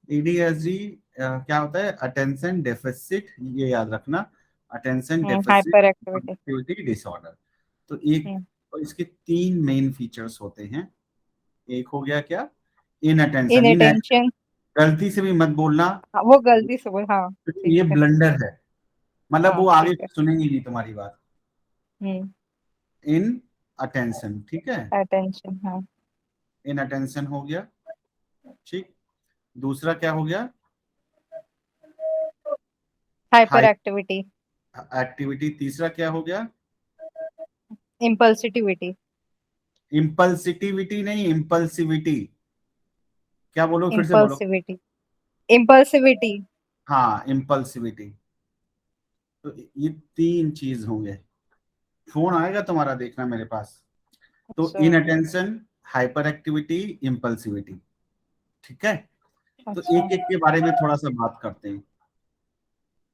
ADHD क्या होता है? अटेंशन डेफिसिट, ये याद रखना, attention deficit hyper activity. Activity disorder. तो एक, हम्म। और इसके तीन मेन फीचर्स होते हैं। एक हो गया क्या? इन अटेंशन। इन, इनअटेंशन। गलती से भी मत बोलना, वो गलती से बोल, हाँ। ठीक ये है। ब्लंडर है, मतलब हाँ वो ठीक आगे है। सुनेंगी नहीं तुम्हारी बात। हम्म। इन अटेंशन, ठीक है, अटेंशन, हाँ। इन अटेंशन हो गया। ठीक, दूसरा क्या हो गया? Hyper high activity. एक्टिविटी। तीसरा क्या हो गया? इम्पल्सिटिविटी। इम्पल्सिटिविटी नहीं, इम्पल्सिविटी। क्या बोलो, फिर से बोलो। इम्पल्सिविटी। इम्पल्सिविटी। हाँ, इम्पल्सिविटी। तो ये तीन चीज होंगे। फोन आएगा तुम्हारा, देखना मेरे पास। तो अच्छा। इन अटेंशन, हाइपर एक्टिविटी, इम्पल्सिविटी, ठीक है। तो अच्छा। एक एक के बारे में थोड़ा सा बात करते हैं,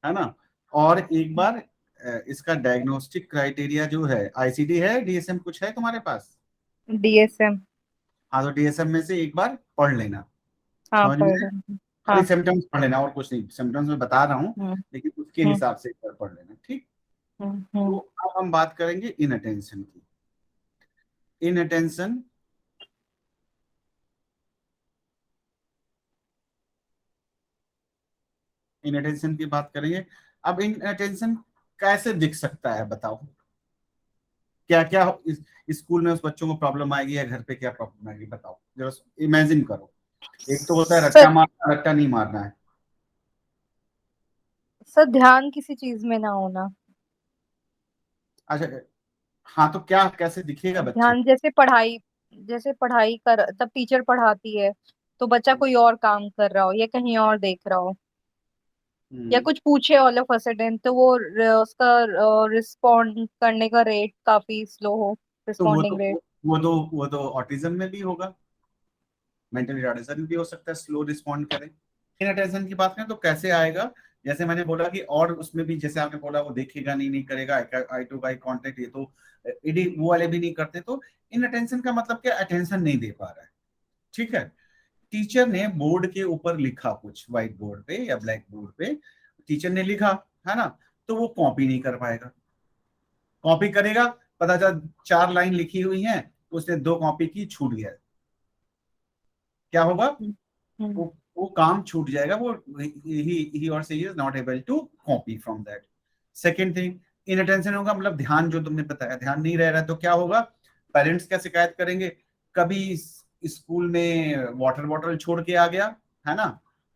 है ना। और एक बार इसका डायग्नोस्टिक क्राइटेरिया जो है, आईसीडी है, डीएसएम कुछ है तुम्हारे पास? डीएसएम। हाँ, तो डीएसएम में से एक बार पढ़ लेना, हाँ समझ में पढ़ आया? रही। खाली हाँ। सिम्टम्स पढ़ लेना, और कुछ नहीं, सिम्टम्स में बता रहा हूँ, हम्म। लेकिन उसके हम्म। हिसाब से एक बार पढ़ लेना, ठीक। तो हम्म। अब हम बात करेंगे इन अटेंशन की। इन अटेंशन, इन अटेंशन की बात करेंगे। अब इन अटेंशन कैसे दिख सकता है, बताओ। क्या क्या इस स्कूल में उस बच्चों को प्रॉब्लम आएगी, या घर पे क्या प्रॉब्लम आएगी, बताओ जरा, इमेजिन करो। एक तो होता है रट्टा सर। मारना, रट्टा नहीं मारना है। सर ध्यान किसी चीज में ना होना। अच्छा, हाँ, तो क्या कैसे दिखेगा बच्चे ध्यान जैसे पढ़ाई कर तब टीचर पढ़ाती है, तो बच्चा को? कोई और काम कर रहा हो या कहीं और देख रहा हो, या हम्म, कुछ पूछे ऑल ऑफ अ सडन, तो वो उसका रिस्पॉन्ड करने का रेट काफी स्लो हो, तो रिस्पॉन्डिंग रेट। वो तो ऑटिज्म में भी होगा, मेंटल रिटार्डेशन भी हो सकता है, स्लो रिस्पॉन्ड करे। इन अटेंशन की बात करें तो कैसे आएगा? जैसे मैंने बोला कि, और उसमें भी जैसे आपने बोला, वो देखेगा नहीं, नहीं करेगा आई टू आई कांटेक्ट, ये तो इडी वो वाले भी नहीं करते। तो इन अटेंशन का मतलब क्या? अटेंशन नहीं दे पा रहा है, ठीक है। टीचर ने बोर्ड के ऊपर लिखा कुछ, व्हाइट बोर्ड पे या ब्लैक बोर्ड पे टीचर ने लिखा, है ना, तो वो कॉपी नहीं कर पाएगा। कॉपी करेगा, पता चला चार लाइन लिखी हुई है, उसने दो कॉपी की, छूट गया, क्या होगा? हम्म। वो काम छूट जाएगा, वो ही और she is not able to copy from that. Second thing, inattention होगा, मतलब ध्यान, जो तुमने बताया, ध्यान नहीं रह रहा है, तो क्या होगा? पेरेंट्स क्या शिकायत करेंगे? कभी स्कूल में वाटर बॉटल छोड़ के आ गया, है ना,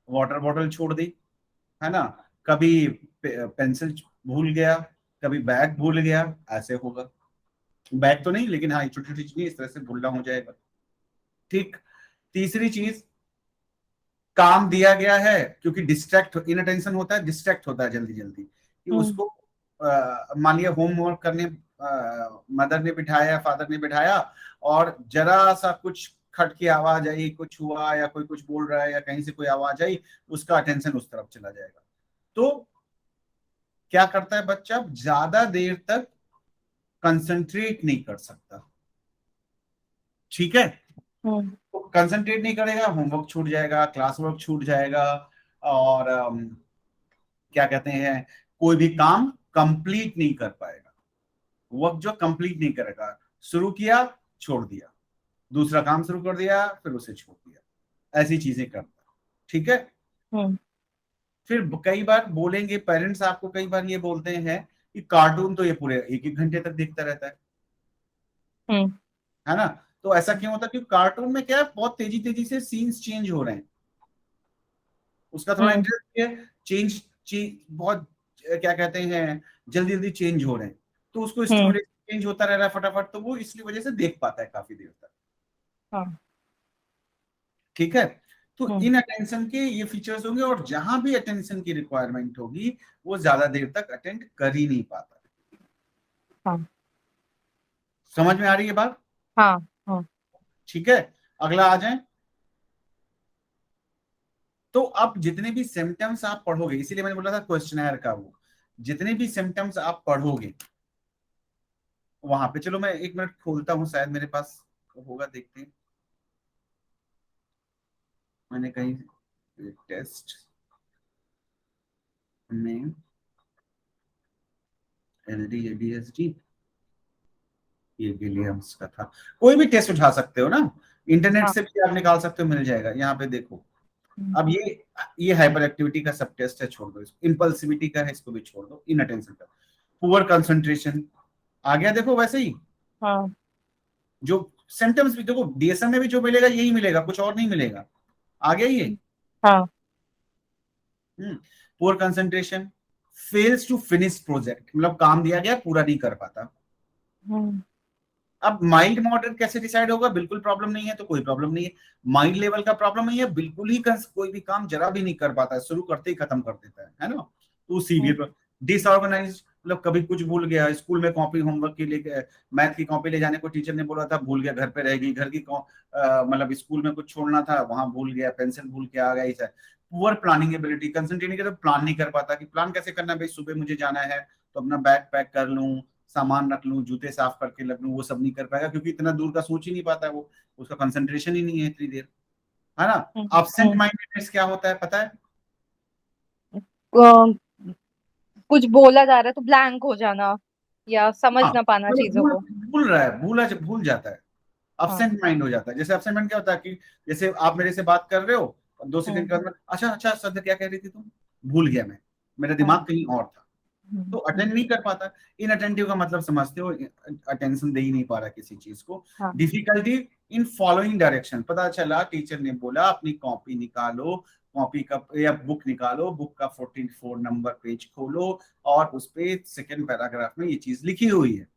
वाटर बॉटल छोड़ दी, है ना, कभी पेंसिल भूल गया, कभी बैग भूल गया, ऐसे होगा। बैग तो नहीं, लेकिन हाँ, छोटी छोटी चीजें इस तरह से भूलना हो जाएगा, ठीक। तीसरी चीज, काम दिया गया है, क्योंकि डिस्ट्रैक्ट, इनअटेंशन होता है, डिस्ट्रैक्ट होता है जल्दी जल्दी, कि हम्म। उसको मान लिया होमवर्क करने मदर ने बिठाया, फादर ने बिठाया, और जरा सा कुछ खट की आवाज आई, कुछ हुआ, या कोई कुछ बोल रहा है, या कहीं से कोई आवाज आई, उसका अटेंशन उस तरफ चला जाएगा। तो क्या करता है बच्चा? ज्यादा देर तक कंसंट्रेट नहीं कर सकता, ठीक है। हम्म। तो कंसंट्रेट नहीं करेगा, होमवर्क छूट जाएगा, क्लास वर्क छूट जाएगा, और क्या कहते हैं, कोई भी काम कंप्लीट नहीं कर पाएगा। वर्क जो कंप्लीट नहीं करेगा, शुरू किया, छोड़ दिया, दूसरा काम शुरू कर दिया, फिर उसे छोड़ दिया, ऐसी चीजें करता है, ठीक है। हम्म। फिर कई बार बोलेंगे पेरेंट्स, आपको कई बार ये बोलते हैं कि कार्टून तो ये पूरे एक एक घंटे तक देखता रहता हम्म। है ना। तो ऐसा क्यों होता है? क्योंकि कार्टून में क्या है, बहुत तेजी तेजी से सीन्स चेंज हो रहे हैं, उसका थोड़ा हम्म। इंटरेस्ट है, चेंज चेंज बहुत, क्या कहते हैं, जल्दी जल्दी चेंज हो रहे हैं, तो उसको हम्म। स्टिमुलेट चेंज होता रह रहा है फटाफट, तो वो इसलिए वजह से देख पाता है काफी देर तक, हाँ। ठीक है। तो हम्म। इन अटेंशन के ये फीचर्स होंगे, और जहां भी अटेंशन की रिक्वायरमेंट होगी, वो ज्यादा देर तक अटेंड कर ही नहीं पाता। हाँ। समझ में आ रही है बात? हाँ। हाँ। ठीक है, अगला आ जाए। तो अब जितने भी सिम्टम्स आप पढ़ोगे, इसीलिए मैंने बोला था क्वेश्चनर का, वो जितने भी सिम्टम्स आप पढ़ोगे वहां पे, चलो मैं एक मिनट खोलता हूँ, शायद मेरे पास होगा, देखते हैं, मैंने कहीं टेस्ट में LDADSD ये विलियम्स का था। कोई भी टेस्ट उठा सकते हो ना, इंटरनेट हाँ। से भी आप निकाल सकते हो, मिल जाएगा। यहाँ पे देखो, अब हम्म। ये हाइपर एक्टिविटी का सब टेस्ट है, छोड़ दो इसको। इम्पल्सिविटी का है, इसको भी छोड़ दो। इनअटेंशन का, पुअर कंसंट्रेशन आ गया। देखो वैसे ही हाँ। जो सिम्टम्स भी देखो, DSM में भी जो मिलेगा यही मिलेगा, कुछ और नहीं मिलेगा। आ गया ये। हाँ। Poor concentration, fails to finish project, मतलब काम दिया गया पूरा नहीं कर पाता। हम्म। अब माइल्ड मॉडरेट कैसे डिसाइड होगा? बिल्कुल प्रॉब्लम नहीं है तो कोई प्रॉब्लम नहीं है। माइल्ड लेवल का प्रॉब्लम नहीं है, बिल्कुल ही कोई भी काम जरा भी नहीं कर पाता है, शुरू करते ही खत्म कर देता है ना। तो सीवियर डिसऑर्गेनाइज, मतलब कभी कुछ भूल गया, स्कूल में कॉपी होमवर्क के लिए मैथ की कॉपी ले जाने को टीचर ने बोला था, भूल गया, घर पे रहेगी, घर की मतलब स्कूल में कुछ छोड़ना था, वहां भूल गया, पेंसिल भूल के आ गई। पुअर प्लानिंग एबिलिटी, कंसंट्रेट नहीं करता, प्लान नहीं कर पाता कि प्लान कैसे करना है भाई, सुबह मुझे जाना है तो अपना बैग पैक कर लूं, सामान रख लूं, जूते साफ करके रख लूं, वो सब नहीं कर पाएगा क्योंकि इतना दूर का सोच ही नहीं पाता है वो, उसका कंसंट्रेशन ही नहीं है इतनी देर, है ना। एब्सेंट हम्म। माइंडेडनेस क्या होता है पता है? अ, कुछ बोला जा रहा है तो ब्लैंक हो जाना, या समझ हाँ, ना पाना मतलब चीजों भूल को। भूल रहा है, भूल जाता है, हाँ। एब्सेंट माइंड हो जाता है। जैसे एब्सेंट माइंड क्या होता है कि जैसे आप मेरे से बात कर रहे हो, 2 सेकंड के हम्म। बाद में, अच्छा अच्छा सर क्या कह रही थी तुम, भूल गया मैं, मेरा हाँ। दिमाग कहीं और था, तो अटेंड नहीं कर पाता। इनअटेंटिव का मतलब समझते हो, अटेंशन दे ही नहीं पा रहा किसी चीज को। हाँ। डिफिकल्टी इन फॉलोइंग डायरेक्शन, पता चला टीचर ने बोला अपनी कॉपी निकालो, कॉपी का या बुक निकालो, बुक का 44 नंबर पेज खोलो और उस पे सेकेंड पैराग्राफ में ये चीज लिखी हुई है।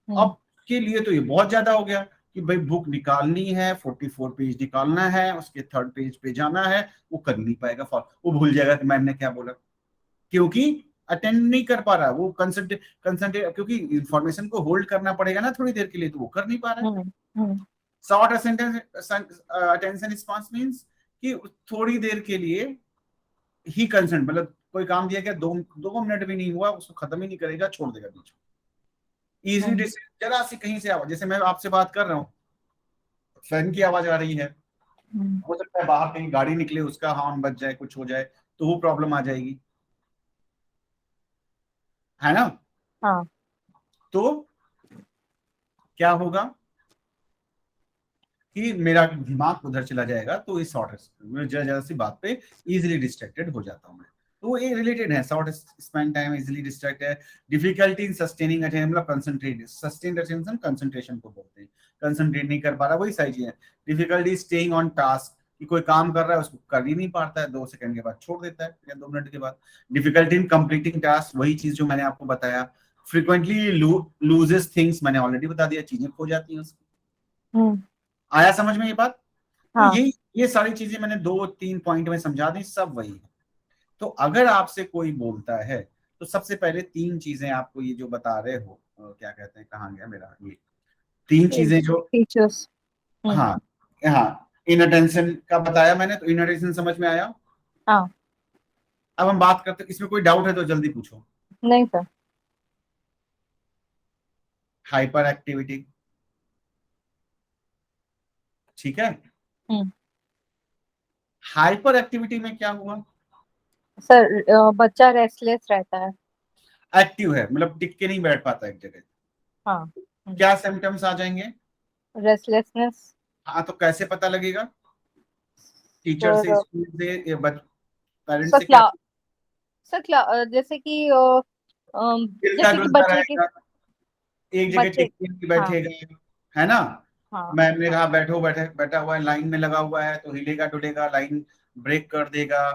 हम्म। अब के लिए तो ये बहुत ज्यादा हो गया कि भाई बुक निकालनी है, 44 पेज निकालना है, उसके थर्ड पेज पे जाना है, वो कर नहीं पाएगा, वो भूल जाएगा कि मैम ने क्या बोला, क्योंकि अटेंड नहीं कर पा रहा वो, कंसंट्रेट कंसंट्रेट, क्योंकि इंफॉर्मेशन को होल्ड करना पड़ेगा ना थोड़ी देर के लिए, तो वो कर नहीं पा रहा है। हम्म। हम्म। शॉर्ट अटेंशन स्पान्स मींस कि थोड़ी देर के लिए ही कंसंट, मतलब कोई काम दिया गया, 2 मिनट भी नहीं हुआ, उसको खत्म ही नहीं करेगा, छोड़ देगा बीच में। इजी, हम्म। जरा सी कहीं से आवाज, जैसे मैं आपसे बात कर रहा हूँ, फैन की आवाज आ रही है, हम्म। हो सकता है बाहर कहीं गाड़ी निकले, उसका हॉर्न बज जाए, कुछ हो जाए, तो वो प्रॉब्लम आ जाएगी, है ना। हाँ। तो क्या होगा कि मेरा दिमाग उधर चला जाएगा, तो इस शॉर्ट जरा जरा सी बात पे इजीली डिस्ट्रैक्टेड हो जाता हूँ मैं। तो ये रिलेटेड है, short spend time, easily distract है। डिफिकल्टी इन सस्टेनिंग अटेंशन, मतलब कंसंट्रेट, सस्टेन्ड अटेंशन कंसंट्रेशन को बोलते हैं, कंसंट्रेट नहीं कर पा रहा, वही सारी चीजें। डिफिकल्टी स्टेइंग ऑन टास्क, कि कोई काम कर रहा है उसको कर ही नहीं पाता है, 2 सेकंड के बाद छोड़ देता है या 2 मिनट के बाद। डिफिकल्टी इन कंप्लीटिंग टास्क, वही चीज जो मैंने आपको बताया। फ्रीक्वेंटली लूजेस थिंग्स, मैंने ऑलरेडी बता दिया, चीजें खो जाती हैं उसको। हम्म। आया समझ में ये बात? तो हाँ। ये सारी चीजें मैंने 2-3 पॉइंट में समझा दी, सब वही है। तो अगर आपसे कोई बोलता है तो सबसे पहले 3 चीजें आपको ये जो बता रहे हो, क्या कहते हैं, कहाँ गया मेरा ये 3 चीजें जो, टीचर्स। हम्म। हाँ हाँ, इन अटेंशन का बताया मैंने, तो इन अटेंशन समझ में आया। हाँ। अब हम बात करते हैं, इसमें कोई डाउट है तो जल्दी पूछो। नहीं सर। हाइपर एक्टिविटी, ठीक है। हम्म। हाइपर एक्टिविटी में क्या हुआ? सर बच्चा रेस्टलेस रहता है। एक्टिव है, मतलब टिक के नहीं बैठ पाता एक जगह। हाँ। क्या सिम्टम्स आ जाएंगे? रेस्टलेसनेस। हाँ, तो कैसे पता लगेगा? टीचर से, सर स्कूल से, या पेरेंट्स सर से क्या? जैसे कि हिलता जैसे कि डुलता बच्चे के रहेगा, एक जगह बच्चे टिक के नहीं हाँ। बैठेगा, है ना। हाँ। मैम ने हाँ। कहा बैठो, बैठा हुआ है, लाइन में लगा हुआ है, तो हिलेगा डुलेगा, लाइन ब्रेक कर देगा।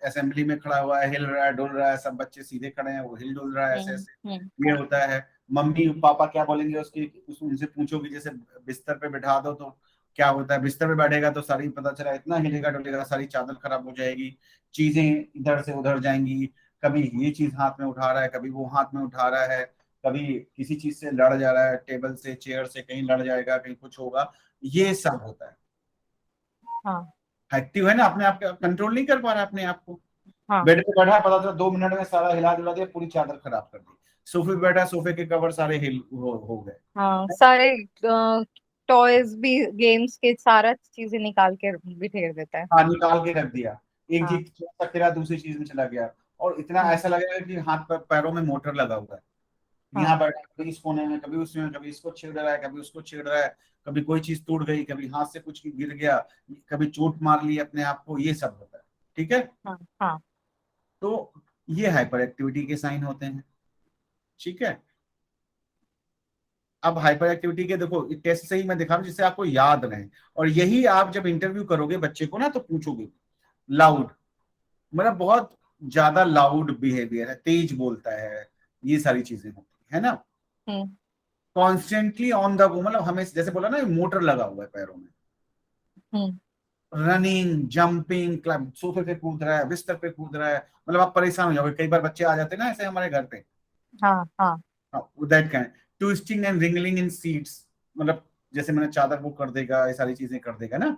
असेंबली में खड़ा हुआ है, हिल रहा है डुल रहा है, सब बच्चे सीधे खड़े हैं, वो हिल डुल रहा है, ऐसे हम्म। ऐसे हम्म। ये होता है। मम्मी पापा क्या बोलेंगे उसकी, उनसे पूछोगे, जैसे बिस्तर पे बिठा दो तो क्या होता है, बिस्तर पे बैठेगा तो सारी, पता चला इतना हिलेगा डुलेगा, सारी चादर खराब हो जाएगी, चीजें इधर से उधर जाएंगी, कभी ये चीज हाथ में उठा रहा है, कभी वो हाथ में उठा रहा है, कभी किसी चीज से लड़ जा रहा है, टेबल से, चेयर से, कहीं लड़ जाएगा, कहीं कुछ होगा, ये सब होता है। हाँ। एक्टिव है ना, अपने आप कंट्रोल नहीं कर पा रहा अपने आप को। हाँ। बेड पे बैठा है, पता चला 2 मिनट में सारा हिला दिला दिया, पूरी चादर खराब कर दी। सोफे पे बैठा, सोफे के कवर सारे हिल हो गए। हाँ। सारे टॉयज भी, गेम्स के सारा चीजें निकाल के बिखेर देता है। हाँ, निकाल के रख दिया, एक हाँ। चीज थोड़ा सा गिरा दूसरी चीज में चला गया, और इतना हम्म। ऐसा लगेगा कि हाथ पैरों में मोटर लगा हुआ है। हाँ। यहाँ बैठा है, कभी इस कोने में, कभी उसमें, कभी इसको छेड़ रहा है, कभी उसको छेड़ रहा है, कभी कोई चीज टूट गई, कभी हाथ से कुछ गिर गया, कभी चोट मार ली अपने आप को, ये सब होता है। ठीक है। हाँ। हाँ। तो ये हाइपर एक्टिविटी के साइन होते हैं। ठीक है। अब हाइपर एक्टिविटी के देखो टेस्ट से ही मैं दिखा रहा हूं जिससे आपको याद रहे, और यही आप जब इंटरव्यू करोगे बच्चे को ना तो पूछोगे। लाउड, मतलब बहुत ज्यादा लाउड बिहेवियर है, तेज बोलता है, ये सारी चीजें होती है ना। हम्म। कॉन्स्टेंटली ऑन द गो, मतलब हमें जैसे बोला ना मोटर लगा हुआ है पैरों में, हम्म। रनिंग, जंपिंग, क्लब, सोफे पे कूद रहा है, बिस्तर पे कूद रहा है, मतलब आप परेशान हो जाओगे। कई बार बच्चे आ जाते हैं ना ऐसे हमारे घर पे, हाँ। हाँ। That kind, twisting and wriggling in seats, मतलब जैसे मैंने चादर वो कर देगा, ये सारी चीजें कर देगा ना,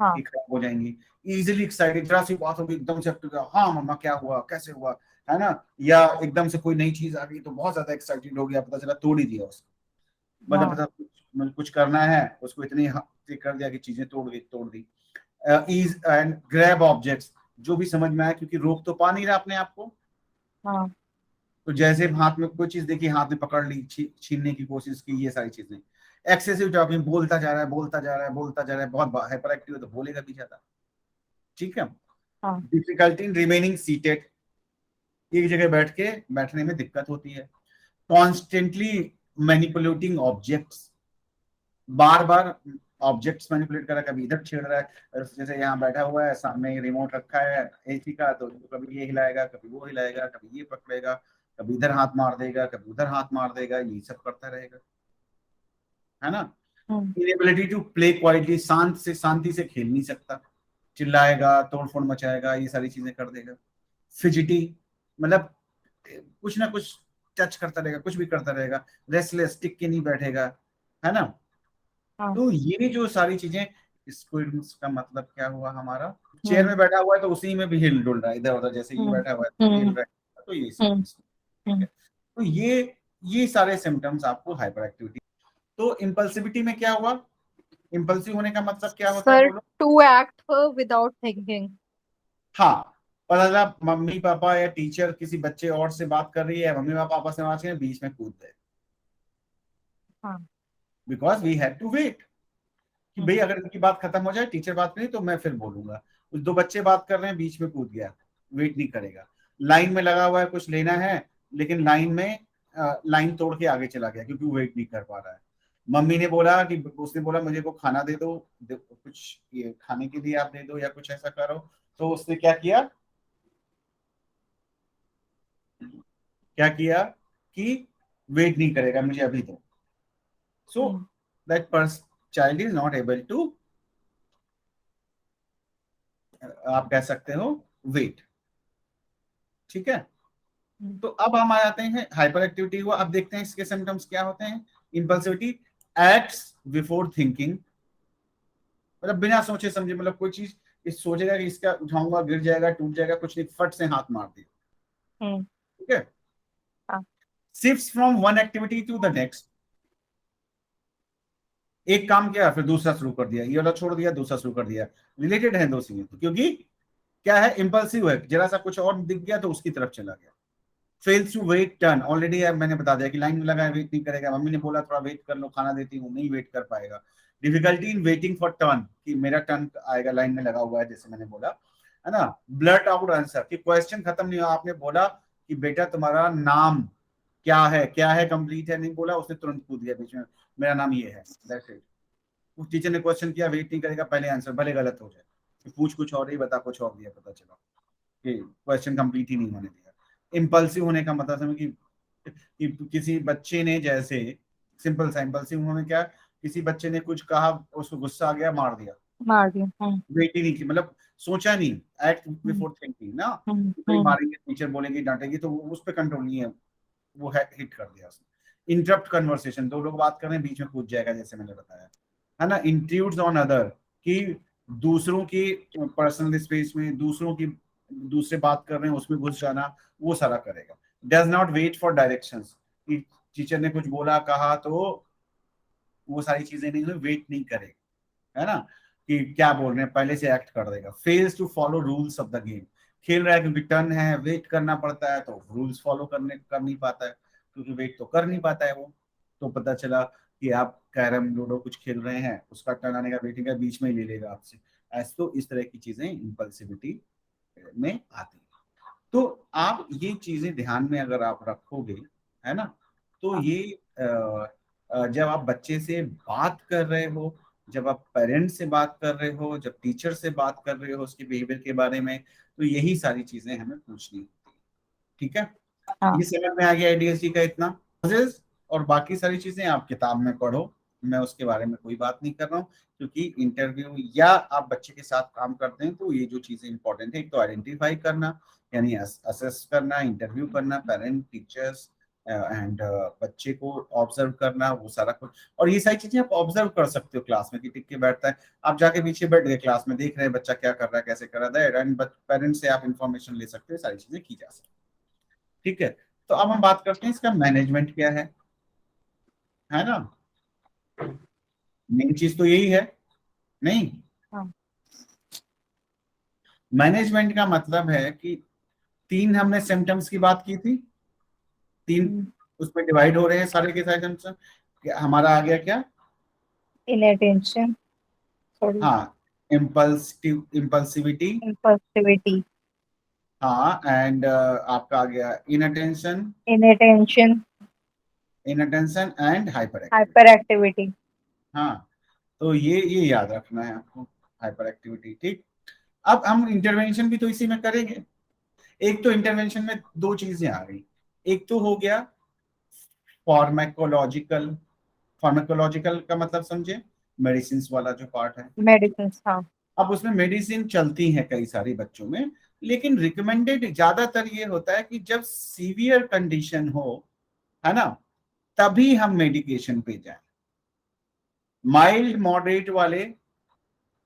हाँ। ये खराब हो जाएंगी। इजिली एक्साइटेड, जरा सी बात होगी एकदम से हाँ मम्मा क्या हुआ, कैसे हुआ, है ना। या एकदम से कोई नई चीज आ गई तो बहुत ज्यादा एक्साइटेड हो गया, पता चला तोड़ ही दिया उसको, मतलब हाँ। पता कुछ करना है उसको, इतनी कर दिया कि चीजें तोड़ दी। ईज एंड ग्रैब ऑब्जेक्ट्स, जो भी समझ में आया, क्योंकि रोक तो पा नहीं रहा अपने आप को, हाँ। तो जैसे हाथ में कोई चीज देखी, हाथ में पकड़ ली, छीनने की कोशिश की, ये सारी चीजें। एक्सेसिव टॉकिंग, बोलता जा रहा है, बोलता जा रहा है, बोलता जा रहा है, बहुत हाइपर एक्टिव है तो बोलेगा भी ज्यादा। ठीक है। हाँ। डिफिकल्टी इन रिमेनिंग सीटेड, एक जगह बैठने में दिक्कत होती है। कॉन्स्टेंटली मैनिपुलेटिंग ऑब्जेक्ट्स, बार बार ऑब्जेक्ट्स मैनिपुलेट कर रहा है, कभी इधर छेड़ रहा है, जैसे यहाँ बैठा हुआ है, सामने रिमोट रखा है एसी का, तो कभी ये हिलाएगा, कभी वो हिलाएगा, कभी ये पकड़ेगा, कभी इधर हाथ मार देगा, कभी उधर हाथ मार देगा, ये सब करता रहेगा, है ना। हम्म। इनेबिलिटी टू प्ले क्वाइटली, शांति से खेल नहीं सकता, चिल्लाएगा, तोड़फोड़ मचाएगा, ये सारी चीजें कर देगा। फिजिटी, मतलब कुछ ना कुछ टच करता रहेगा, कुछ भी करता रहेगा। रेस्टलेस, टिक के नहीं बैठेगा, है ना। हाँ। तो ये जो सारी चीजें, स्क्विड्स का मतलब क्या हुआ हमारा, चेयर हम्म। में बैठा हुआ है तो उसी में भी हिल डुल रहा है, इधर उधर, जैसे ये हम्म। बैठा हुआ है तो हिल हम्म। रहा है, तो ये सब। हम्म। ठीक है। हम्म। तो ये सारे सिम्टम्स आपको हाइपर एक्टिविटी। तो इम्पल्सिविटी में क्या हुआ, इम्पल्सिव होने का मतलब क्या होता है सर, बोलो। To act without thinking. हाँ, पता चला मम्मी पापा या टीचर किसी बच्चे और से बात कर रही है, मम्मी पापा आपस में बात कर रहे हैं, बीच में कूद गए, हाँ। Because we had to wait, कि भाई हम्म। अगर इनकी बात खत्म हो जाए, टीचर बात करी तो मैं फिर बोलूंगा। कुछ दो बच्चे बात कर रहे हैं, बीच में कूद गया, वेट नहीं करेगा। लाइन में लगा हुआ है, कुछ लेना है, लेकिन लाइन तोड़ के आगे चला गया क्योंकि वो वेट नहीं कर पा रहा है। मम्मी ने बोला कि उसने बोला मुझे को खाना दे दो, कुछ ये खाने के लिए आप दे दो या कुछ ऐसा करो, तो उसने क्या किया, क्या किया कि वेट नहीं करेगा, मुझे अभी दो। So hmm. That child is not able to, आप कह सकते हो, वेट। ठीक है। हम्म। तो अब हम आ जाते हैं हाइपर एक्टिविटी हुआ, अब देखते हैं इसके सिम्टम्स क्या होते हैं। इम्पल्सिविटी, एक्ट्स बिफोर थिंकिंग, मतलब बिना सोचे समझे, मतलब कोई चीज इस सोचेगा कि इसका उठाऊंगा, गिर जाएगा, टूट जाएगा, कुछ नहीं, फट से हाथ मार दिया। हम्म। ठीक है। हाँ। Shifts from one activity to the next, एक काम किया फिर दूसरा शुरू कर दिया, ये वाला छोड़ दिया दूसरा शुरू कर दिया, रिलेटेड है दो चीजें, क्योंकि क्या है, इम्पल्सिव है, जरा सा कुछ और दिख गया तो उसकी तरफ चला गया। Fails to wait turn, already मैंने बता दिया कि लाइन में लगा है, वेट नहीं करेगा, मम्मी ने बोला थोड़ा वेट कर लो, खाना देती हूँ, नहीं वेट कर पाएगा। Difficulty in waiting for turn, कि मेरा टर्न आएगा, लाइन में लगा हुआ है, जैसे मैंने बोला, है ना। ब्लर्ट आउट आंसर, कि क्वेश्चन खत्म नहीं हुआ, आपने बोला कि बेटा तुम्हारा नाम क्या है, कंप्लीट है, नहीं बोला, उसने तुरंत पूछ दिया बीच में, मेरा नाम ये है, दैट्स इट। उस टीचर ने क्वेश्चन किया, वेट नहीं करेगा, पहले आंसर भले गलत हो जाए, पूछ कुछ और ही बता कुछ और दिया, पता चला कि क्वेश्चन कंप्लीट ही नहीं होने दिया। इम्पल्सिव होने का मतलब समझ कि किसी बच्चे ने, जैसे सिंपल सा इम्पल्सिव होने, क्या, किसी बच्चे ने कुछ कहा, उसको गुस्सा आ गया, मार दिया, मार दिया। वेट ही नहीं की, मतलब सोचा नहीं, एक्ट हम्म। बिफोर थिंकिंग ना, हम्म। कि कोई हम्म। मारेंगे, टीचर बोलेंगे, डांटेगी, तो उस पर कंट्रोल नहीं है, वो हिट कर दिया उसने। इंटरप्ट कन्वर्सेशन, दो लोग बात कर रहे हैं, बीच में कूद जाएगा, जैसे मैंने बताया, है ना। इंट्रूड्स ऑन अदर, कि दूसरों की पर्सनल स्पेस में, दूसरे बात कर रहे हैं उसमें घुस जाना, वो सारा करेगा। Does not wait for directions, कि टीचर ने कुछ बोला कहा तो वो सारी चीजें नहीं हुई, वेट नहीं करेगा, है ना, कि क्या बोल रहे हैं पहले से एक्ट कर देगा। Fails to follow rules of the game, खेल रहा है क्योंकि टर्न है, वेट करना पड़ता है, तो रूल्स फॉलो कर नहीं पाता है, क्योंकि वेट तो कर नहीं पाता है वो। तो पता चला कि आप कैरम लूडो कुछ खेल रहे हैं, उसका टर्न आने का वेटिंग का बीच में ही ले लेगा आपसे। ऐसे तो इस तरह की चीजें इम्पल्सिविटी में आती है। तो आप ये चीजें ध्यान में अगर आप रखोगे, है ना, तो ये जब आप बच्चे से बात कर रहे हो, जब आप पेरेंट्स से बात कर रहे हो, जब टीचर से बात कर रहे हो उसके बिहेवियर के बारे में, तो यही सारी चीजें हमें पूछनी होती है। ठीक है, हाँ। ये समझ में आ गया एडीएचडी का इतना causes, और बाकी सारी चीजें आप किताब में पढ़ो, मैं उसके बारे में कोई बात नहीं कर रहा हूँ, क्योंकि इंटरव्यू या आप बच्चे के साथ काम करते हैं तो ये जो चीजें इंपॉर्टेंट है, एक तो आइडेंटिफाई करना, यानी असेस करना, इंटरव्यू करना, पेरेंट, टीचर्स एंड बच्चे को ऑब्जर्व करना, वो सारा कुछ। और ये सारी चीजें आप ऑब्जर्व कर सकते हो क्लास में, कि टिक के बैठता है, आप जाके पीछे बैठ गए क्लास में, देख रहे हैं बच्चा क्या कर रहा है, कैसे कर रहा है, एंड पेरेंट्स से आप इंफॉर्मेशन ले सकते हो, सारी चीजें की जा सकती है। ठीक है, तो अब हम बात करते हैं इसका मैनेजमेंट क्या है ना। मेन चीज तो यही है, नहीं, हाँ। मैनेजमेंट का मतलब है कि तीन हमने सिम्टम्स की बात की थी, तीन उसमें डिवाइड हो रहे हैं सारे के सारे सिम्टम्स। हमारा आ गया क्या, इनअटेंशन, सॉरी, हाँ, इम्पल्सिविटी, इम्पल्सिविटी, हाँ, एंड आपका आ गया inattention, inattention, inattention and hyperactivity. Hyperactivity. हाँ, तो ये याद रखना है आपको, हाइपर एक्टिविटी। ठीक, अब हम इंटरवेंशन भी तो इसी में करेंगे। एक तो इंटरवेंशन में दो चीजें आ गई, एक तो हो गया फार्माकोलॉजिकल, फार्माकोलॉजिकल का मतलब समझे, मेडिसिन वाला जो पार्ट है। मेडिसिन, हाँ। अब उसमें मेडिसिन चलती है कई सारी बच्चों में, लेकिन रिकमेंडेड ज्यादातर ये होता है कि जब सीवियर कंडीशन हो, है ना, तभी हम मेडिकेशन पे जाएं। माइल्ड मॉडरेट वाले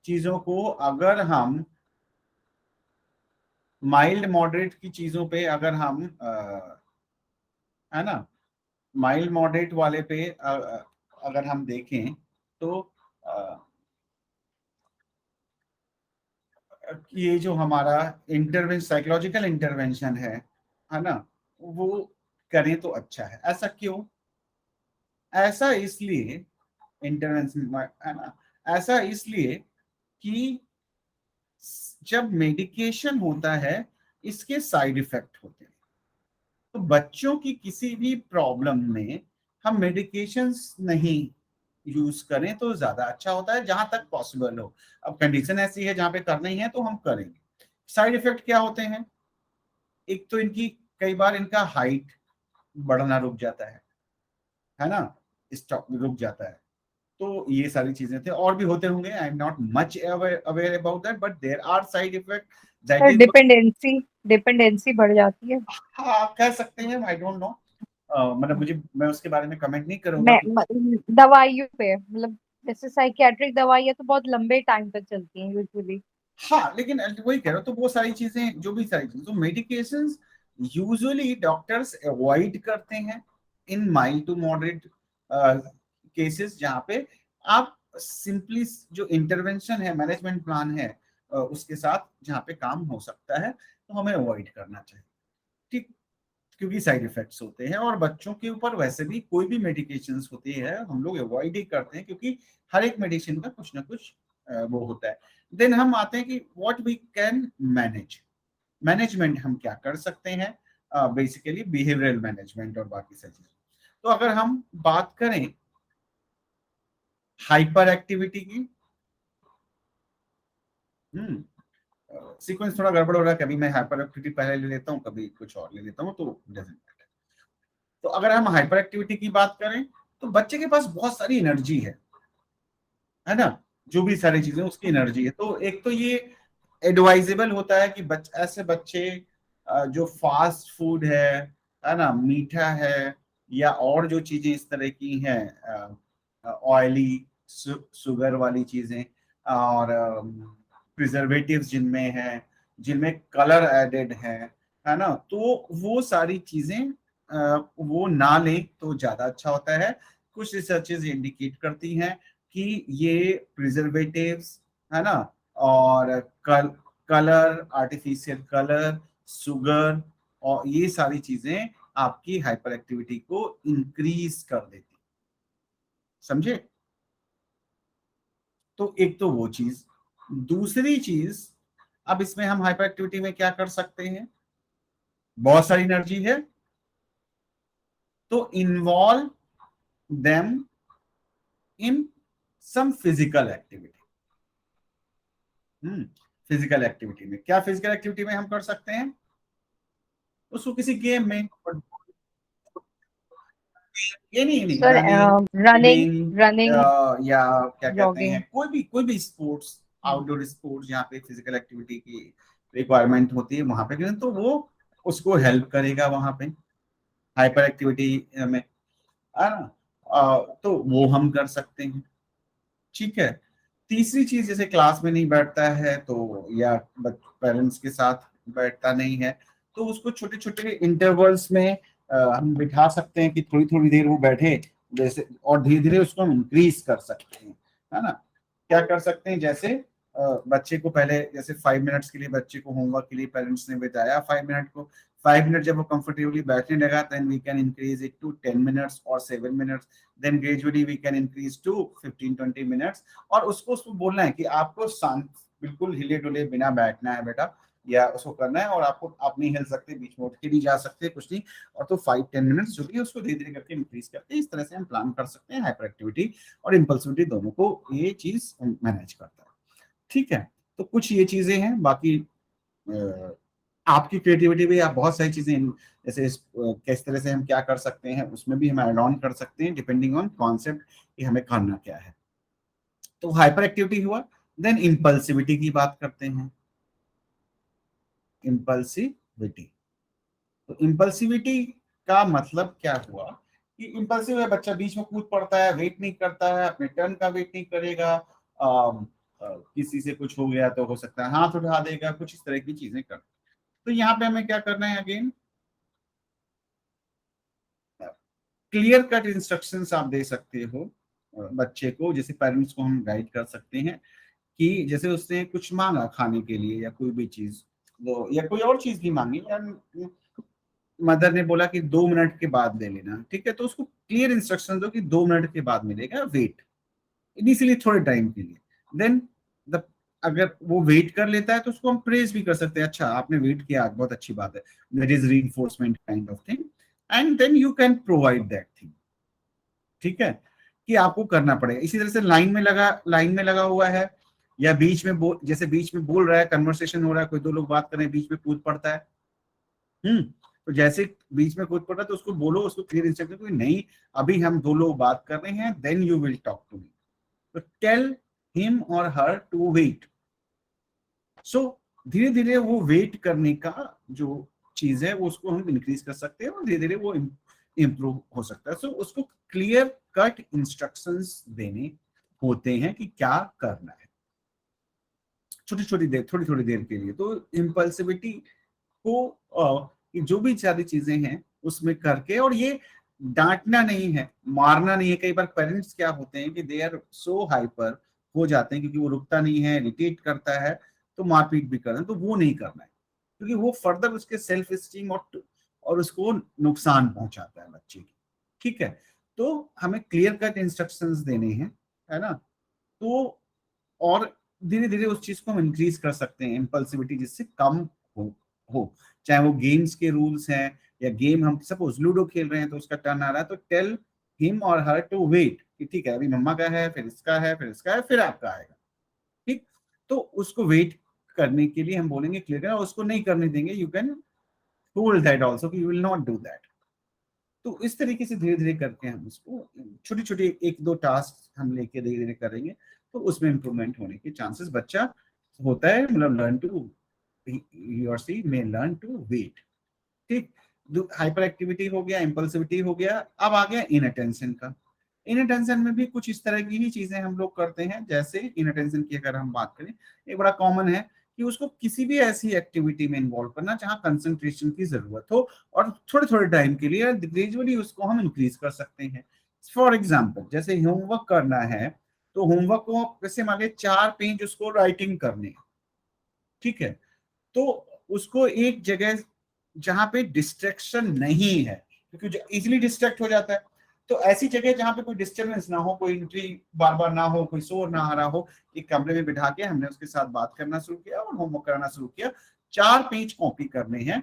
चीजों को अगर हम, माइल्ड मॉडरेट की चीजों पे अगर हम है ना, माइल्ड मॉडरेट वाले पे अगर हम देखें तो ये जो हमारा इंटरवेंशन, साइकोलॉजिकल इंटरवेंशन है ना, वो करें तो अच्छा है। ऐसा क्यों, ऐसा इसलिए, इंटरवेंशन है ना, ऐसा इसलिए कि जब मेडिकेशन होता है इसके साइड इफेक्ट होते हैं। तो बच्चों की किसी भी प्रॉब्लम में हम मेडिकेशंस नहीं यूज करें तो ज्यादा अच्छा होता है, जहां तक पॉसिबल हो। अब कंडीशन ऐसी है जहां पे करना ही है तो हम करेंगे। साइड इफेक्ट क्या होते हैं, एक तो इनकी, कई बार इनका हाइट बढ़ना रुक जाता है ना, स्टॉप रुक जाता है। तो ये सारी चीजें थे, और भी होते होंगे, I am not much aware about that, but there are side effect that sir, is, dependency, dependency बढ़ जाती है। हाँ आप कह सकते हैं, आई डोंट नो, मतलब मैं उसके बारे में कमेंट नहीं करूंगा मैं कि, दवाइयों पे, मतलब जैसे साइकियाट्रिक दवाइयाँ तो बहुत लंबे टाइम तक चलती हैं यूजुअली। हाँ, लेकिन वही कह रहा हूँ, तो वो सारी चीजें, जो भी सारी चीजें, तो मेडिकेशंस यूजुअली डॉक्टर्स अवॉइड करते हैं इन माइल्ड टू मॉडरेट केसेस, जहाँ पे आप सिंपली जो इंटरवेंशन है, मैनेजमेंट प्लान है, उसके साथ जहाँ पे काम हो सकता है, तो हमें अवॉइड करना चाहिए। ठीक, क्योंकि साइड इफेक्ट्स होते हैं, और बच्चों के ऊपर वैसे भी कोई भी मेडिकेशंस होती है हम लोग अवॉइड ही करते हैं, क्योंकि हर एक मेडिसिन का कुछ ना कुछ वो होता है। देन हम आते हैं कि what we can manage, management हम क्या कर सकते हैं, बेसिकली बिहेवियरल मैनेजमेंट और बाकी सारी चीजें। तो अगर हम बात करें हाइपर एक्टिविटी की, सीक्वेंस थोड़ा गड़बड़ हो रहा है, कभी मैं हाइपर एक्टिविटी पहले ले लेता हूँ, कभी कुछ और ले लेता हूँ, तो doesn't matter। तो अगर हम हाइपर एक्टिविटी की बात करें, तो बच्चे के पास बहुत सारी एनर्जी है ना, जो भी सारी चीजें उसकी एनर्जी है। तो एक तो ये एडवाइजेबल होता है कि ऐसे बच्चे जो फास्ट फूड है ना, मीठा है, या और जो चीजें इस तरह की हैं, ऑयली, शुगर वाली चीजें, और प्रिजर्वेटिव्स जिनमें है, जिनमें कलर एडेड है ना, तो वो सारी चीजें वो ना लें तो ज्यादा अच्छा होता है। कुछ रिसर्चेस इंडिकेट करती हैं कि ये प्रिजर्वेटिव्स, है ना, और कलर, आर्टिफिशियल कलर, शुगर, और ये सारी चीजें आपकी हाइपर एक्टिविटी को इंक्रीज कर देती, समझे। तो एक तो वो चीज, दूसरी चीज, अब इसमें हम हाइपर एक्टिविटी में क्या कर सकते हैं, बहुत सारी एनर्जी है, तो involve them in some physical activity. Physical activity में क्या, फिजिकल एक्टिविटी में हम कर सकते हैं उसको किसी गेम में, ये नहीं sir running, running, swimming, running, या क्या कहते जॉगिंग। हैं, कोई भी स्पोर्ट्स, आउटडोर स्पोर्ट्स जहाँ पे फिजिकल एक्टिविटी की रिक्वायरमेंट होती है वहां पे करें, तो वो उसको हेल्प करेगा वहां पे हाइपर एक्टिविटी में, है ना। तो वो हम कर सकते हैं, ठीक है। तीसरी चीज, जैसे क्लास में नहीं बैठता है तो, या पेरेंट्स के साथ बैठता नहीं है, तो उसको छोटे छोटे इंटरवल्स में हम बिठा सकते हैं कि थोड़ी थोड़ी देर वो बैठे, जैसे, और धीरे धीरे उसको हम इंक्रीज कर सकते हैं, है ना। क्या कर सकते हैं, जैसे बच्चे को पहले जैसे 5 मिनट्स के लिए बच्चे को होमवर्क के लिए पेरेंट्स ने बताया 5 मिनट को, 5 मिनट जब वो कंफर्टेबली बैठने लगा, then we can increase it to 10 minutes और 7 minutes, then gradually we can increase to 15-20 minutes. और उसको बोलना है कि आपको शांत, बिल्कुल हिले डुले बिना बैठना है बेटा, या उसको करना है, और आप नहीं हिल सकते, बीच में उठ के नहीं जा सकते, कुछ नहीं, और तो 5-10 मिनट्स जो भी है उसको धीरे धीरे करके इंक्रीज करके, इस तरह से हम प्लान कर सकते हैं हाइपर एक्टिविटी और इम्पल्सिविटी दोनों को, ये चीज मैनेज करता है, ठीक है। तो कुछ ये चीजें हैं, बाकी आपकी क्रिएटिविटी भी, आप बहुत सारी चीजें जैसे किस तरह से हम क्या कर सकते हैं उसमें भी हम ऐड ऑन कर सकते हैं, डिपेंडिंग ऑन कॉन्सेप्ट कि हमें करना क्या है। तो हाइपर एक्टिविटी हुआ, देन इम्पल्सिविटी की बात करते हैं। इम्पल्सिविटी, तो इम्पल्सिविटी का मतलब क्या हुआ कि इम्पल्सिव है बच्चा, बीच में कूद पड़ता है, वेट नहीं करता है, अपने टर्न का वेट नहीं करेगा, किसी से कुछ हो गया तो हो सकता है हाथ उठा देगा, कुछ इस तरह की चीजें कर। तो यहाँ पे हमें क्या करना है, अगेन क्लियर कट इंस्ट्रक्शंस आप दे सकते हो बच्चे को, जैसे पेरेंट्स को हम गाइड कर सकते हैं कि जैसे उसने कुछ मांगा खाने के लिए या कोई भी चीज, वो या कोई और चीज भी मांगी, या मदर ने बोला कि 2 मिनट के बाद ले लेना, ठीक है, तो उसको क्लियर इंस्ट्रक्शन दो कि 2 मिनट के बाद मिलेगा, वेट इनिशियली थोड़े टाइम के लिए, देन द अगर वो वेट कर लेता है तो उसको हम प्रेज भी कर सकते हैं, अच्छा आपने वेट किया, बहुत अच्छी बात है, that is reinforcement kind of thing, and then you can provide that thing, ठीक है, कि आपको करना पड़ेगा। इसी तरह से लाइन में लगा हुआ है, या बीच में जैसे बीच में बोल रहा है, कन्वर्सेशन हो रहा है, कोई दो लोग बात कर रहे हैं, बीच में कूद पड़ता है, तो जैसे बीच में कूद पड़ा तो उसको बोलो, उसको क्लियर इंस्ट्रक्शन कि नहीं, अभी हम दो लोग बात कर रहे हैं, then you will talk to me, तो टेल हिम और हर टू वेट। सो धीरे धीरे वो वेट करने का जो चीज है वो उसको हम इंक्रीज कर सकते हैं, और धीरे धीरे वो इम्प्रूव हो सकता है। सो उसको क्लियर कट इंस्ट्रक्शंस देने होते हैं कि क्या करना है, छोटी छोटी देर, थोड़ी थोड़ी देर के लिए। तो इम्पल्सिविटी को जो भी सारी चीजें हैं उसमें करके, और ये डांटना नहीं है, मारना नहीं है। कई बार पेरेंट्स क्या होते हैं कि दे आर सो हाइपर हो जाते हैं क्योंकि वो रुकता नहीं है, इरिटेट करता है, तो मारपीट भी करते हैं, तो वो नहीं करना है, क्योंकि वो फर्दर उसके सेल्फ स्टीम और उसको नुकसान पहुंचाता है बच्चे की, ठीक है। तो हमें क्लियर कट इंस्ट्रक्शंस देने हैं, है ना। तो और धीरे धीरे उस चीज को हम इंक्रीज कर सकते हैं, इम्पल्सिविटी जिससे कम हो चाहे वो गेम्स के रूल्स हैं, या गेम हम सपोज लूडो खेल रहे हैं तो उसका टर्न आ रहा है, तो टेल हिम और हर टू वेट कि ठीक है, अभी मम्मा का है, फिर इसका है, फिर इसका है, फिर आपका आएगा, ठीक। तो उसको वेट करने के लिए हम बोलेंगे क्लियर है, उसको नहीं करने देंगे, you can told that also कि you will not do that. तो इस तरीके से धीरे धीरे करके हम उसको छोटी छोटी एक दो टास्क हम लेके धीरे धीरे करेंगे, तो उसमें इंप्रूवमेंट होने के चांसेस बच्चा होता है, मतलब learn to, he or she may learn to wait, ठीक। हाइपर एक्टिविटी हो गया, इम्पल्सिविटी हो गया, अब आ गया इनअटेंशन का। इनअटेंशन में भी कुछ इस तरह की ही चीजें हम लोग करते हैं। जैसे इनअटेंशन की अगर हम बात करें, एक बड़ा कॉमन है कि उसको किसी भी ऐसी एक्टिविटी में इन्वॉल्व करना जहां कंसंट्रेशन की जरूरत हो, और थोड़े थोड़े टाइम के लिए ग्रेजुअली उसको हम इंक्रीज कर सकते हैं। फॉर एग्जाम्पल जैसे होमवर्क करना है, तो होमवर्क को जैसे मान लीजिए 4 पेज उसको राइटिंग करने हैं, ठीक है, तो उसको एक जगह जहां पे डिस्ट्रैक्शन नहीं है, क्योंकि इजिली डिस्ट्रैक्ट हो जाता है, तो ऐसी जगह जहां पे कोई डिस्टर्बेंस ना हो, कोई एंट्री बार बार ना हो, कोई शोर ना आ रहा हो, एक कमरे में बिठा के हमने उसके साथ बात करना शुरू किया और होमवर्क कराना शुरू किया। 4 पेज कॉपी करने हैं,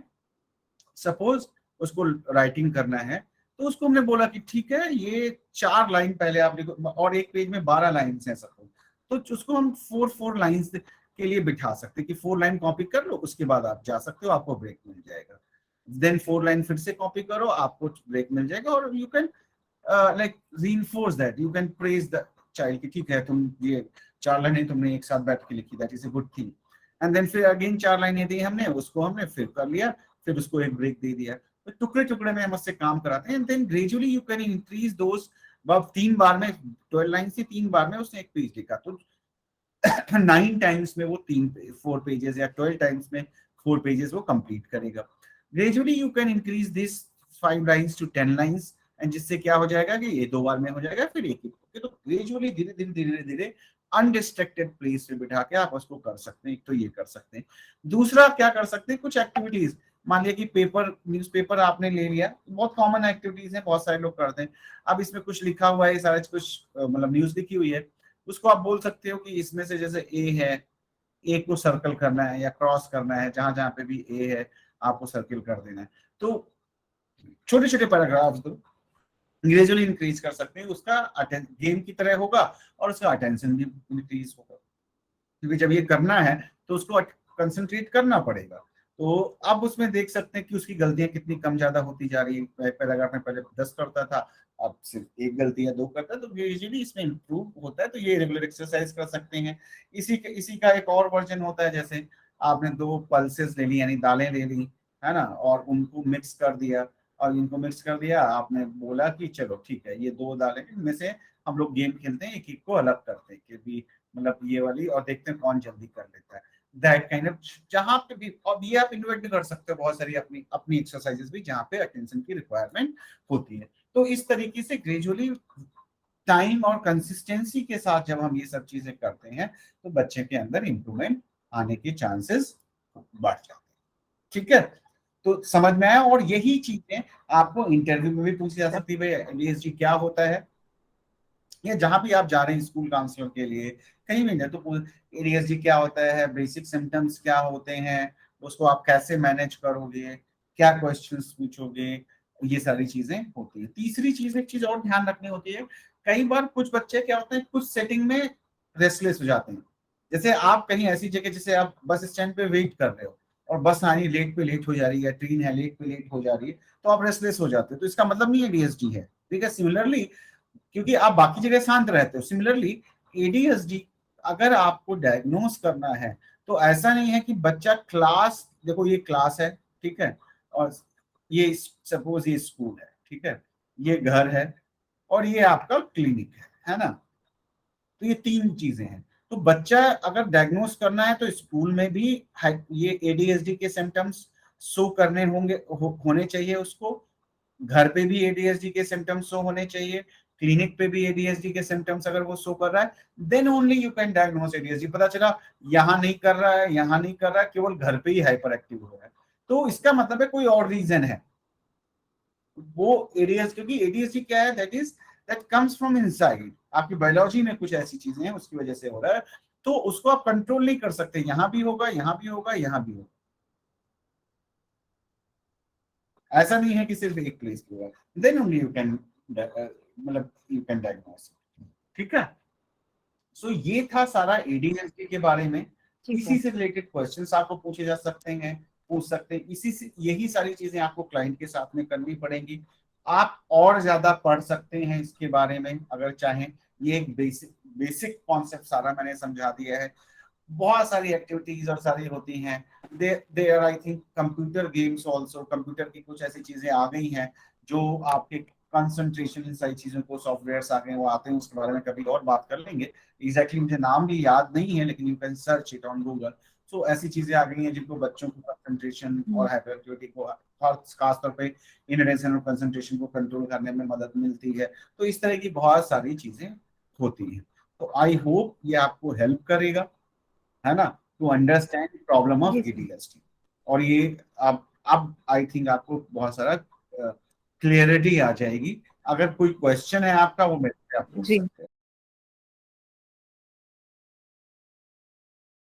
सपोज उसको राइटिंग करना है, तो उसको हमने बोला कि ठीक है ये 4 लाइन पहले आप लिखो, और एक पेज में 12 लाइन है सपोज, तो उसको हम 4 लाइन्स के लिए बिठा सकते हैं कि 4 लाइन कॉपी कर लो, उसके बाद आप जा सकते हो, आपको ब्रेक मिल जाएगा। देन 4 लाइन फिर से कॉपी करो, आपको ब्रेक मिल जाएगा, और you can like reinforce that, you can praise the child कि ठीक है तुम ये 4 लाइनें तुमने एक साथ बैठ के लिखी, that is a good thing. And then फिर अगेन 4 लाइनें दी हमने, उसको हमने फिर कर लिया, फिर उसको एक ब्रेक दे दिया, तो टुकड़े टुकड़े में हम उससे काम कराते हैं। And then gradually you can increase those. अब 3 बार में 12 लाइन से 3 बार में उसने एक पेज लिखा, तो 9 टाइम्स में वो 4 पेजेस, या 12 टाइम्स में 4 पेजेस वो कंप्लीट करेगा। Gradually you can increase this 5 lines to 10 lines, and जिससे क्या हो जाएगा कि ये 2 बार में हो जाएगा, फिर एक एक, तो ग्रेजुअली धीरे धीरे धीरे धीरे अनडिस्ट्रैक्टेड प्लेस पे बिठा के आप उसको कर सकते हैं। एक तो ये कर सकते हैं। दूसरा क्या कर सकते हैं, कुछ एक्टिविटीज, मान लिया कि पेपर न्यूज़पेपर आपने ले लिया, बहुत कॉमन एक्टिविटीज है, बहुत सारे लोग करते हैं। अब इसमें कुछ लिखा हुआ है, सारा कुछ मतलब न्यूज लिखी हुई है, उसको आप बोल सकते हो कि इसमें से जैसे ए है, ए को सर्कल करना है या क्रॉस करना है, जहां जहां पे भी ए है आपको सर्किल कर देना है। तो छोटे छोटे पैराग्राफ दो, ग्रेजुअली इंक्रीज कर सकते हैं, उसका गेम की तरह होगा और उसका अटेंशन भी इंक्रीज होगा, क्योंकि जब ये करना है तो उसको कंसंट्रेट करना पड़ेगा। तो अब उसमें देख सकते हैं कि उसकी गलतियां कितनी कम ज्यादा होती जा रही है। पैराग्राफ में पहले 10 करता था, अब सिर्फ 1 गलती या 2 करता है, तो यूजुअली इसमें इंप्रूव होता है। तो ये रेगुलर एक्सरसाइज कर सकते हैं। इसी का एक और वर्जन होता है, जैसे आपने 2 पल्सेस ले ली, यानी दालें ले ली, है ना, और उनको मिक्स कर दिया, और इनको मिक्स कर दिया, आपने बोला कि चलो ठीक है ये 2 दालें, इनमें से हम लोग गेम खेलते हैं, एक एक को अलग करते हैं कि भी मतलब ये वाली, और देखते हैं कौन जल्दी कर लेता है। दैट काइंड ऑफ, जहां पे भी, और ये आप इन्वेंट कर सकते हो बहुत सारी अपनी अपनी एक्सरसाइजेस भी, जहां पे अटेंशन की रिक्वायरमेंट होती है। तो इस तरीके से ग्रेजुअली टाइम और कंसिस्टेंसी के साथ जब हम ये सब चीजें करते हैं, तो बच्चे के अंदर इंप्रूवमेंट आने के चांसेस बढ़ जाते हैं। ठीक है, तो समझ में आया। और यही चीजें आपको इंटरव्यू में भी पूछी जा सकती है, भाई एडीएचडी क्या होता है, या जहां भी आप जा रहे हैं स्कूल काउंसलर के लिए, कहीं भी नहीं, तो एडीएचडी क्या होता है, बेसिक सिम्टम्स क्या होते हैं, उसको आप कैसे मैनेज करोगे, क्या क्वेश्चंस पूछोगे, ये सारी चीजें होती है। तीसरी चीज, एक चीज और ध्यान रखनी होती है, कई बार कुछ बच्चे क्या होते हैं, कुछ सेटिंग में रेस्टलेस हो जाते हैं। जैसे आप कहीं ऐसी जगह, जैसे आप बस स्टैंड पे वेट कर रहे हो और बस आनी लेट पे लेट हो जा रही है, ट्रेन है लेट पे लेट हो जा रही है, तो आप रेस्टलेस हो जाते हो, तो इसका मतलब नहीं एडीएचडी है। ठीक है, सिमिलरली, क्योंकि आप बाकी जगह शांत रहते हो, सिमिलरली एडीएचडी अगर आपको डायग्नोस करना है, तो ऐसा नहीं है कि बच्चा क्लास, देखो ये क्लास है, ठीक है, और ये सपोज ये स्कूल है, ठीक है, ये घर है, और ये आपका क्लिनिक है ना, तो ये 3 चीजें हैं। तो बच्चा अगर डायग्नोस करना है, तो स्कूल में भी ये एडीएचडी के सिम्टम्स शो करने होने चाहिए उसको, घर पे भी एडीएचडी के सिम्टम्स शो होने चाहिए, क्लिनिक पे भी एडीएचडी के सिम्टम्स अगर वो शो कर रहा है, then only you can diagnose ADHD. पता चला यहाँ नहीं कर रहा है, यहाँ नहीं कर रहा है, केवल घर पे ही हाइपर एक्टिव हो रहा है, तो इसका मतलब है कोई और रीजन है वो एडीएचडी। क्योंकि एडीएचडी क्या है, दैट कम्स फ्रॉम इनसाइड, आपकी बायोलॉजी में कुछ ऐसी चीजें हैं उसकी वजह से हो रहा है, तो उसको आप कंट्रोल नहीं कर सकते, यहाँ भी होगा, यहाँ भी होगा, यहाँ भी होगा, ऐसा नहीं है कि सिर्फ एक प्लेस पे होगा, देन ओनली यू कैन मतलब यू कैन डायग्नोस। ठीक है, सो ये था सारा एडीएचडी के बारे में। ठीक इसी है। से रिलेटेड क्वेश्चंस आपको पूछे जा सकते हैं, पूछ सकते हैं, इसी से यही सारी चीजें आपको क्लाइंट के साथ में करनी पड़ेंगी। आप और ज्यादा पढ़ सकते हैं इसके बारे में अगर चाहें, ये एक बेसिक बेसिक कॉन्सेप्ट सारा मैंने समझा दिया है। बहुत सारी एक्टिविटीज और सारी होती हैं, they are I think computer games also, computer की कुछ ऐसी चीजें आ गई हैं जो आपके कंसंट्रेशन, इन सारी चीजों को सॉफ्टवेयर आ गए, वो आते हैं, उसके बारे में कभी और बात कर लेंगे। एग्जैक्टली मुझे नाम भी याद नहीं है, लेकिन you can search it on Google, so ऐसी चीजें आ गई हैं जिनको बच्चों को कंसंट्रेशन और हाइपर एक्टिविटी को और खासतौर पे इनअटेंशन और कंसंट्रेशन को कंट्रोल करने में मदद मिलती है। तो इस तरह की बहुत सारी चीजें होती हैं। तो आई होप ये आपको हेल्प करेगा, है ना, टू अंडरस्टैंड प्रॉब्लम ऑफ जी सर। ADHD। और ये अब आई थिंक आपको बहुत सारा क्लियरिटी आ जाएगी। अगर कोई क्वेश्चन है आपका वो मेरे से आप पूछ जी सकते हैं।